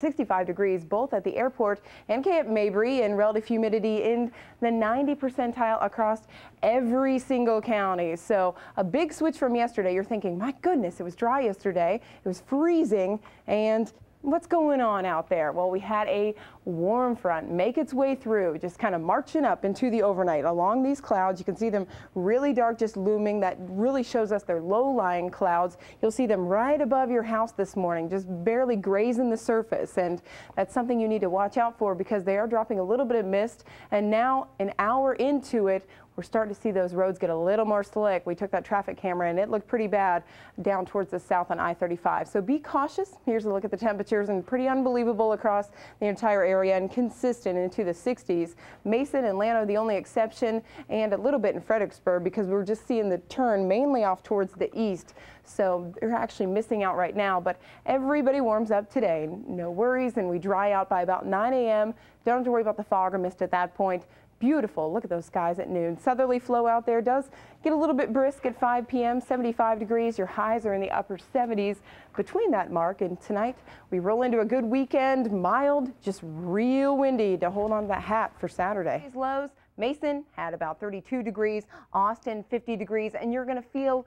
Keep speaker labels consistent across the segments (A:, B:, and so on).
A: 65 degrees both at the airport and Camp Mabry, and relative humidity in the 90 percentile across every single county. So a big switch from yesterday. You're thinking, my goodness, it was dry yesterday, it was freezing, and what's going on out there? Well, we had a warm front make its way through, just kind of marching up into the overnight along these clouds. You can see them really dark, just looming. That really shows us they're low-lying clouds. You'll see them right above your house this morning, just barely grazing the surface, and that's something you need to watch out for because they are dropping a little bit of mist. And now, an hour into it, we're starting to see those roads get a little more slick. We took that traffic camera and it looked pretty bad down towards the south on I-35. So be cautious. Here's a look at the temperatures, and pretty unbelievable across the entire area and consistent into the 60s. Mason and Llano the only exception, and a little bit in Fredericksburg because we're just seeing the turn mainly off towards the east. So they're actually missing out right now, but everybody warms up today. No worries, and we dry out by about 9 a.m. Don't have to worry about the fog or mist at that point. Beautiful. Look at those skies at noon. Southerly flow out there does get a little bit brisk at 5 p.m. 75 degrees. Your highs are in the upper 70s between that mark. And tonight we roll into a good weekend. Mild, just real windy to hold on to that hat for Saturday. These lows, Mason had about 32 degrees, Austin 50 degrees, and you're going to feel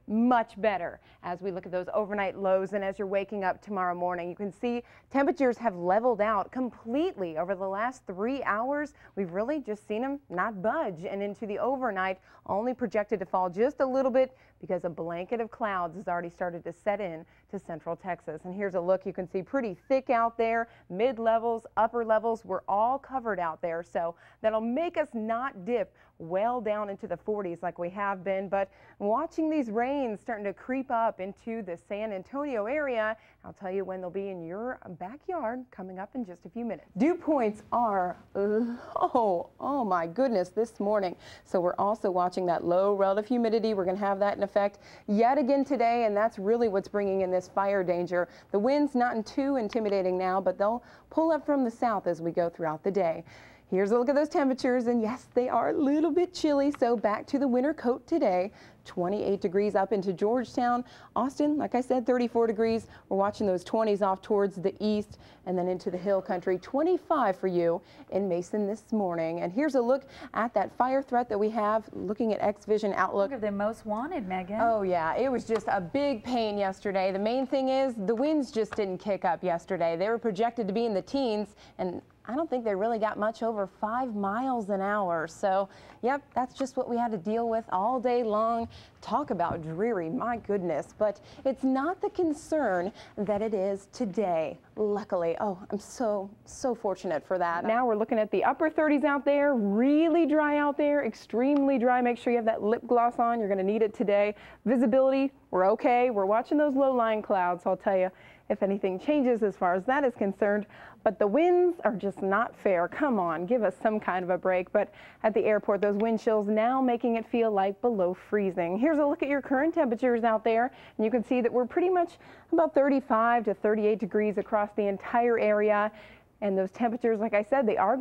A: much better as we look at those overnight lows. And as you're waking up tomorrow morning, you can see temperatures have leveled out completely over the last 3 hours. We've really just seen them not budge, and into the overnight only projected to fall just a little bit because a blanket of clouds has already started to set in to central Texas. And here's a look. You can see pretty thick out there, mid levels, upper levels, we're all covered out there. So that'll make us not dip well down into the 40s like we have been. But watching these rains starting to creep up into the San Antonio area, I'll tell you when they'll be in your backyard coming up in just a few minutes. Dew points are oh my goodness this morning. So we're also watching that low relative humidity. We're going to have that in effect yet again today, and that's really what's bringing in this fire danger. The winds not too intimidating now, but they'll pull up from the south as we go throughout the day. Here's a look at those temperatures, and yes, they are a little bit chilly, so back to the winter coat today. 28 degrees up into Georgetown. Austin, like I said, 34 degrees. We're watching those 20s off towards the east and then into the hill country. 25 for you in Mason this morning. And here's a look at that fire threat that we have, looking at X-Vision Outlook.
B: Look at the most wanted, Megan.
A: Oh yeah, it was just a big pain yesterday. The main thing is the winds just didn't kick up yesterday. They were projected to be in the teens, and I don't think they really got much over 5 miles an hour. So, yep, that's just what we had to deal with all day long. Talk about dreary, my goodness. But it's not the concern that it is today, luckily. Oh, I'm so fortunate for that. Now we're looking at the upper 30s out there, really dry out there, extremely dry. Make sure you have that lip gloss on. You're going to need it today. Visibility, we're okay. We're watching those low-lying clouds. I'll tell you if anything changes as far as that is concerned. But the winds are just not fair. Come on, give us some kind of a break. But at the airport, those wind chills now making it feel like below freezing. Here's a look at your current temperatures out there, and you can see that we're pretty much about 35 to 38 degrees across the entire area. And those temperatures, like I said, they are going